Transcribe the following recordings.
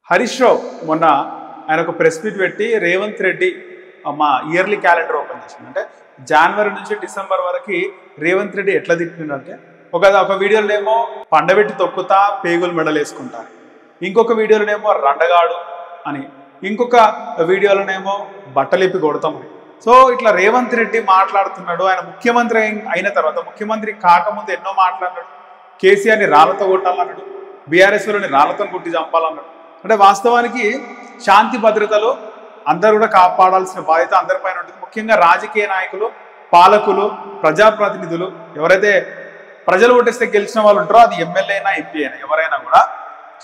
హరీష్ రావు మొన్న ఆయన ఒక ప్రెస్ మీట్ పెట్టి రేవంత్ రెడ్డి మా ఇయర్లీ క్యాలెండర్ ఓపెన్ చేసింది. అంటే జనవరి నుంచి డిసెంబర్ వరకు రేవంత్ రెడ్డి ఎట్లా తిట్టిందంటే ఒక వీడియోలోనేమో పండబెట్టి తొక్కుతా పేగులు మెడలు వేసుకుంటారు, ఇంకొక వీడియోలోనేమో రండగాడు అని, ఇంకొక వీడియోలోనేమో బట్టలిప్పి కొడతామని. సో ఇట్లా రేవంత్ రెడ్డి మాట్లాడుతున్నాడు. ఆయన ముఖ్యమంత్రి అయిన తర్వాత, ముఖ్యమంత్రి కాకముందు ఎన్నో మాట్లాడినాడు. కేసీఆర్ని రాళ్లతో కొట్టాలన్నాడు, బీఆర్ఎస్లోని రాళ్లతో కొట్టి చంపాలన్నాడు. అంటే వాస్తవానికి శాంతి భద్రతలు అందరూ కూడా కాపాడాల్సిన బాధ్యత అందరిపైన ఉంటుంది. ముఖ్యంగా రాజకీయ నాయకులు, పాలకులు, ప్రజాప్రతినిధులు, ఎవరైతే ప్రజలు ఓటేస్తే గెలిచిన వాళ్ళు ఉంటారో, అది ఎమ్మెల్యే అయినా ఎంపీ అయినా ఎవరైనా కూడా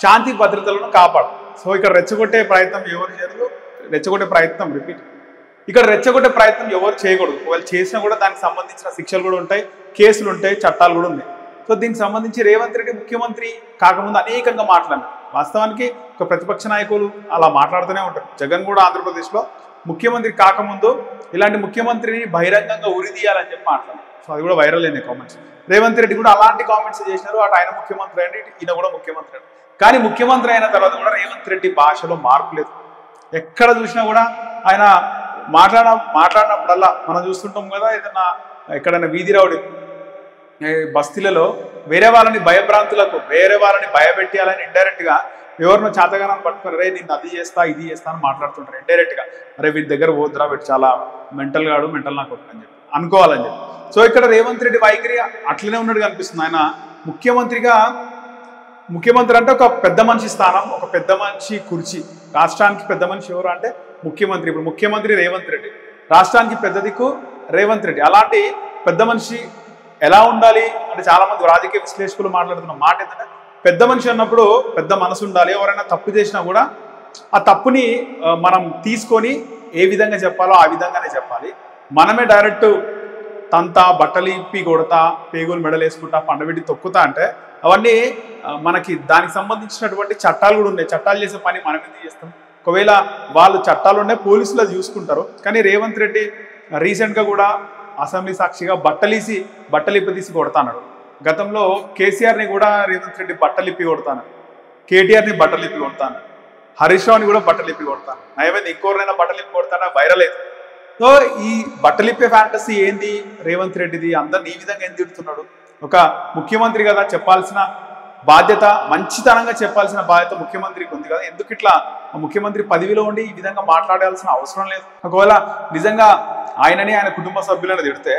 శాంతి భద్రతలను కాపాడాలి. సో ఇక్కడ రెచ్చగొట్టే ప్రయత్నం ఎవరు చేయరు, రెచ్చగొట్టే ప్రయత్నం ఇక్కడ రెచ్చగొట్టే ప్రయత్నం ఎవరు చేయకూడదు. ఒకవేళ చేసినా కూడా దానికి సంబంధించిన శిక్షలు కూడా ఉంటాయి, కేసులు ఉంటాయి, చట్టాలు కూడా ఉన్నాయి. సో దీనికి సంబంధించి రేవంత్ రెడ్డి ముఖ్యమంత్రి కాకముందు అనేకంగా మాట్లాడారు. వాస్తవానికి ఒక ప్రతిపక్ష నాయకులు అలా మాట్లాడుతూనే ఉంటారు. జగన్ కూడా ఆంధ్రప్రదేశ్లో ముఖ్యమంత్రి కాకముందు ఇలాంటి ముఖ్యమంత్రిని బహిరంగంగా ఉరిదీయాలని చెప్పి మాట్లాడారు. సో అది కూడా వైరల్ అయినాయి కామెంట్స్. రేవంత్ రెడ్డి కూడా అలాంటి కామెంట్స్ చేసినారు. అటు ఆయన ముఖ్యమంత్రి అండి, ఈయన కూడా ముఖ్యమంత్రి అండి. కానీ ముఖ్యమంత్రి అయిన తర్వాత కూడా రేవంత్ రెడ్డి భాషలో మార్పు లేదు. ఎక్కడ చూసినా కూడా ఆయన మాట్లాడినప్పుడల్లా మనం చూస్తుంటాం కదా, ఏదన్నా ఎక్కడైనా వీధి రౌడీ బస్తీలలో వేరే వాళ్ళని భయభ్రాంతులకు, వేరే వాళ్ళని భయపెట్టాలని ఇండైరెక్ట్గా ఎవరినో చేతగానాన్ని పట్టుకుని రే నేను అది చేస్తా ఇది చేస్తా అని మాట్లాడుతుంటారు ఇండైరెక్ట్గా. అరే వీటి దగ్గర పోద్దురా, వీటి చాలా మెంటల్ గాడు, మెంటల్ నాకు అని చెప్పి అనుకోవాలని చెప్పి. సో ఇక్కడ రేవంత్ రెడ్డి వైఖరి అట్లనే ఉన్నట్టుగా అనిపిస్తుంది. ఆయన ముఖ్యమంత్రి అంటే ఒక పెద్ద మనిషి స్థానం, ఒక పెద్ద మనిషి కుర్చీ. రాష్ట్రానికి పెద్ద మనిషి ఎవరు అంటే ముఖ్యమంత్రి. ఇప్పుడు ముఖ్యమంత్రి రేవంత్ రెడ్డి, రాష్ట్రానికి పెద్ద దిక్కు రేవంత్ రెడ్డి. అలాంటి పెద్ద మనిషి ఎలా ఉండాలి అంటే చాలా మంది రాజకీయ విశ్లేషకులు మాట్లాడుతున్న మాట ఏంటంటే, పెద్ద మనిషి అన్నప్పుడు పెద్ద మనసు ఉండాలి. ఎవరైనా తప్పు చేసినా కూడా ఆ తప్పుని మనం తీసుకొని ఏ విధంగా చెప్పాలో ఆ విధంగానే చెప్పాలి. మనమే డైరెక్ట్ తంతా, బట్టలు ఇప్పి కొడతా, పేగులు మెడలు వేసుకుంటా, పండబెట్టి తొక్కుతా అంటే అవన్నీ మనకి దానికి సంబంధించినటువంటి చట్టాలు కూడా ఉన్నాయి. చట్టాలు చేసే పని మనం ఎందుకు చేస్తాం? ఒకవేళ వాళ్ళు చట్టాలు ఉన్నాయి, పోలీసులు అది చూసుకుంటారు. కానీ రేవంత్ రెడ్డి రీసెంట్గా కూడా అసెంబ్లీ సాక్షిగా బట్టలిప్పి తీసి కొడతాడు. గతంలో కేసీఆర్ని కూడా రేవంత్ రెడ్డి బట్టలిప్పి కొడతాను, కేటీఆర్ని బట్టలిప్పి కొడతాను, హరీష్ రావుని కూడా బట్టలిప్పి కొడతాను, నయమైంది ఇంకోరినైనా బట్టలిప్పి కొడతానా, వైరల్ అవుతుంది. సో ఈ బట్టలిప్పే ఫ్యాంటసీ ఏంది రేవంత్ రెడ్డిది? అందరిని ఈ విధంగా ఎందుకు తిడుతున్నాడు? ఒక ముఖ్యమంత్రి కదా, చెప్పాల్సిన బాధ్యత, మంచితనంగా చెప్పాల్సిన బాధ్యత ముఖ్యమంత్రికి ఉంది కదా. ఎందుకు ఇట్లా ముఖ్యమంత్రి పదవిలో ఉండి ఈ విధంగా మాట్లాడాల్సిన అవసరం లేదు. ఒకవేళ నిజంగా ఆయనని ఆయన కుటుంబ సభ్యులను తిడితే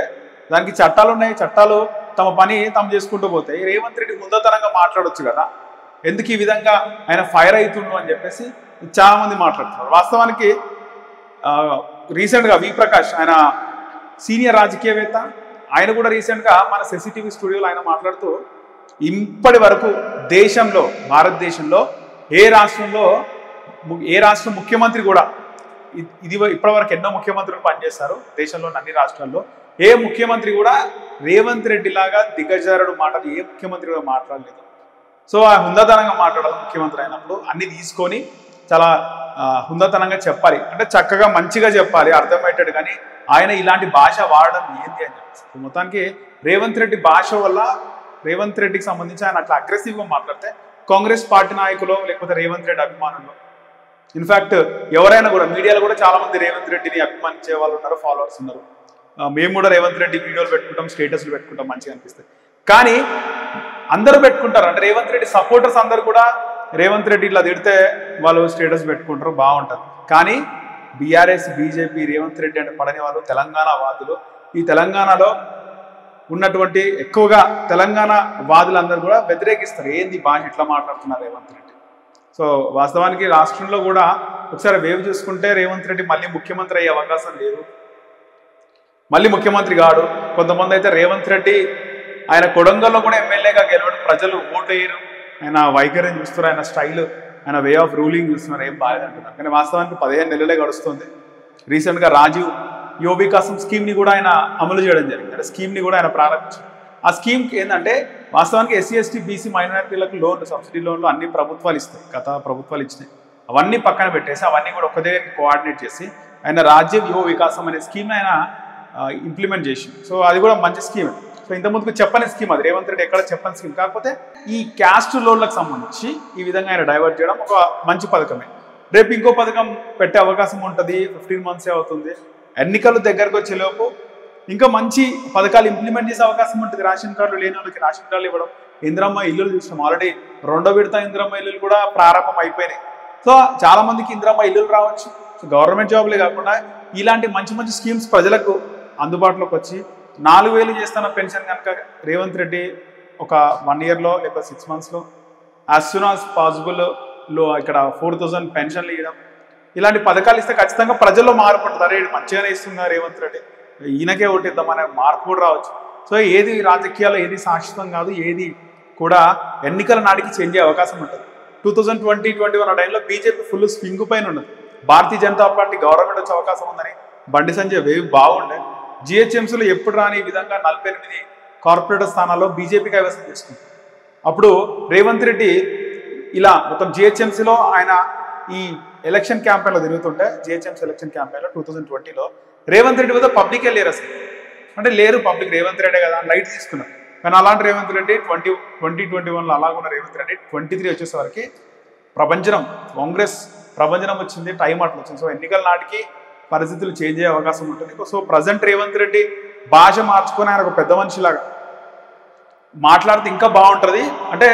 దానికి చట్టాలు ఉన్నాయి, చట్టాలు తమ పని తాము చేసుకుంటూ పోతే రేవంత్ రెడ్డి హుందాతనంగా మాట్లాడొచ్చు కదా. ఎందుకు ఈ విధంగా ఆయన ఫైర్ అవుతుండు అని చెప్పేసి చాలా మంది మాట్లాడుతున్నారు. వాస్తవానికి రీసెంట్గా వి ప్రకాష్, ఆయన సీనియర్ రాజకీయవేత్త, ఆయన కూడా రీసెంట్గా మన సెసిటీవీ స్టూడియోలో ఆయన మాట్లాడుతూ, ఇప్పటి వరకు దేశంలో, భారతదేశంలో ఏ రాష్ట్ర ముఖ్యమంత్రి కూడా ఇప్పటివరకు ఎన్నో ముఖ్యమంత్రులు పనిచేస్తారు దేశంలోని అన్ని రాష్ట్రాల్లో, ఏ ముఖ్యమంత్రి కూడా రేవంత్ రెడ్డి లాగా దిగజారుడు మాటలు ఏ ముఖ్యమంత్రి కూడా మాట్లాడలేదు. సో ఆ హుందాతనంగా మాట్లాడాలి. ముఖ్యమంత్రి అయినప్పుడు అన్ని తీసుకొని చాలా హుందాతనంగా చెప్పాలి, అంటే చక్కగా మంచిగా చెప్పాలి, అర్థమయ్యేటట్టు. కానీ ఆయన ఇలాంటి భాష వాడడం ఏంటి అని చెప్పేసి మొత్తానికి రేవంత్ రెడ్డి భాష వల్ల రేవంత్ రెడ్డికి సంబంధించి ఆయన అట్లా అగ్రెసివ్గా మాట్లాడితే కాంగ్రెస్ పార్టీ నాయకులు లేకపోతే రేవంత్ రెడ్డి అభిమానులు, ఇన్ఫ్యాక్ట్ ఎవరైనా కూడా మీడియాలో కూడా చాలా మంది రేవంత్ రెడ్డిని అభిమానించే వాళ్ళు ఉన్నారు, ఫాలోవర్స్ ఉన్నారు. మేము కూడా రేవంత్ రెడ్డి వీడియోలు పెట్టుకుంటాం, స్టేటస్లు పెట్టుకుంటాం, మంచిగా అనిపిస్తుంది. కానీ అందరూ పెట్టుకుంటారు అంటే రేవంత్ రెడ్డి సపోర్టర్స్ అందరూ కూడా రేవంత్ రెడ్డి ఇట్లా తిడితే వాళ్ళు స్టేటస్ పెట్టుకుంటారు, బాగుంటారు. కానీ బీఆర్ఎస్, బీజేపీ, రేవంత్ రెడ్డి అంటే పడని వాళ్ళు తెలంగాణ వాదులు. ఈ తెలంగాణలో ఉన్నటువంటి ఎక్కువగా తెలంగాణ వాదులందరూ కూడా వ్యతిరేకిస్తారు. ఏంది భాష ఇట్లా మాట్లాడుతున్నారు రేవంత్ రెడ్డి? సో వాస్తవానికి రాష్ట్రంలో కూడా ఒకసారి వేవ్ చూసుకుంటే రేవంత్ రెడ్డి మళ్ళీ ముఖ్యమంత్రి అయ్యే అవకాశం లేదు, మళ్ళీ ముఖ్యమంత్రి కాడు. కొంతమంది అయితే రేవంత్ రెడ్డి ఆయన కొడంగల్లో కూడా ఎమ్మెల్యేగా గెలవడం, ప్రజలు ఓటు వేయరు, ఆయన వైఖరిని చూస్తున్నారు, ఆయన స్టైల్, ఆయన వే ఆఫ్ రూలింగ్ చూస్తున్నారు, ఏం బాలేదంటున్నారు. కానీ వాస్తవానికి 15 నెలలే గడుస్తుంది. రీసెంట్గా రాజీవ్ యువ వికాసం స్కీమ్ని కూడా ఆయన అమలు చేయడం జరిగింది. అంటే స్కీమ్ని కూడా ఆయన ప్రారంభించారు. ఆ స్కీమ్కి ఏంటంటే వాస్తవానికి ఎస్సీ, ఎస్టీ, బీసీ, మైనారిటీలకు లోన్లు, సబ్సిడీ లోన్లు అన్ని ప్రభుత్వాలు ఇస్తాయి, గత ప్రభుత్వాలు ఇచ్చినాయి. అవన్నీ పక్కన పెట్టేసి అవన్నీ కూడా ఒక దగ్గరికి కోఆర్డినేట్ చేసి ఆయన రాజ్యం యువ వికాసం అనే స్కీమ్ని ఆయన ఇంప్లిమెంట్ చేసి, సో అది కూడా మంచి స్కీమ్. సో ఇంతకుముందుకు చెప్పని స్కీమ్ అది, రేవంత్ రెడ్డి ఎక్కడ చెప్పని స్కీమ్. కాకపోతే ఈ క్యాస్ట్ లోన్లకు సంబంధించి ఈ విధంగా ఆయన డైవర్ట్ చేయడం ఒక మంచి పథకమే. రేపు ఇంకో పథకం పెట్టే అవకాశం ఉంటుంది, 15 months అవుతుంది. ఎన్నికలు దగ్గరకు వచ్చేలోపు ఇంకా మంచి పథకాలు ఇంప్లిమెంట్ చేసే అవకాశం ఉంటుంది. రేషన్ కార్డులు లేని వాళ్ళకి రేషన్ కార్డులు ఇవ్వడం, ఇందిరమ్మ ఇల్లులు చూసినాం, ఆల్రెడీ 2వ విడత ఇందిరమ్మ ఇల్లులు కూడా ప్రారంభం అయిపోయినాయి. సో చాలా మందికి ఇందిరమ్మ ఇల్లులు రావచ్చు. సో గవర్నమెంట్ జాబ్లే కాకుండా ఇలాంటి మంచి మంచి స్కీమ్స్ ప్రజలకు అందుబాటులోకి వచ్చి 4,000 చేస్తున్న పెన్షన్ కనుక రేవంత్ రెడ్డి ఒక 1 yearలో లేకపోతే 6 monthsలో యాజ్ సూన్ యాజ్ పాసిబుల్ ఇక్కడ 4,000 పెన్షన్లు ఇవ్వడం, ఇలాంటి పథకాలు ఇస్తే ఖచ్చితంగా ప్రజల్లో మార్పు ఉంటుంది. అరే మంచిగానే ఇస్తున్నారు రేవంత్ రెడ్డి, ఈయనకే ఓటిద్దాం అనే మార్పు కూడా రావచ్చు. సో ఏది రాజకీయాల్లో ఏది శాశ్వతం కాదు, ఏది కూడా ఎన్నికల నాటికి చేంజ్ అయ్యే అవకాశం ఉంటుంది. 2020-21 ఆ టైంలో బీజేపీ ఫుల్ స్వింగ్ పైన ఉన్నది. భారతీయ జనతా పార్టీ గవర్నమెంట్ వచ్చే అవకాశం ఉందని బండి సంజయ్ వేవ్ బాగుండే. జిహెచ్ఎంసీలో ఎప్పుడు రాని విధంగా 48 కార్పొరేటర్ స్థానాల్లో బీజేపీ కైవసం చేసుకుంది. అప్పుడు రేవంత్ రెడ్డి ఇలా మొత్తం జిహెచ్ఎంసీలో ఆయన ఈ ఎలక్షన్ క్యాంపెయిన్లో తిరుగుతుంటే, జిహెచ్ఎంసీ ఎలక్షన్ క్యాంపెయిన్లో 2020లో రేవంత్ రెడ్డి మీద పబ్లికే లేరు అసలు. అంటే లేరు పబ్లిక్, రేవంత్ రెడ్డి కదా లైట్ తీసుకున్నారు. కానీ అలాంటి రేవంత్ రెడ్డి 2021లో అలాగున్న రేవంత్ రెడ్డి 23 వచ్చేసరికి ప్రపంచం కాంగ్రెస్ ప్రభంజనం వచ్చింది, టైం అట్లా వచ్చింది. సో ఎన్నికల నాటికి పరిస్థితులు చేంజ్ అయ్యే అవకాశం ఉంటుంది. సో ప్రజెంట్ రేవంత్ రెడ్డి భాష మార్చుకొని ఆయన ఒక పెద్ద మనిషిలాగా మాట్లాడితే ఇంకా బాగుంటుంది. అంటే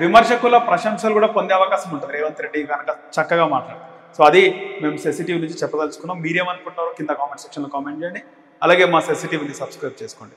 విమర్శకుల ప్రశంసలు కూడా పొందే అవకాశం ఉంటుంది రేవంత్ రెడ్డి కనుక చక్కగా మాట్లాడుతుంది. సో అది మేము సెన్సిటివ్ నుంచి చెప్పదలుచుకున్నాం. మీరేమనుకుంటున్నారో కింద కామెంట్ సెక్షన్లో కామెంట్ చేయండి. అలాగే మా సెన్సిటివ్ని సబ్స్క్రైబ్ చేసుకోండి.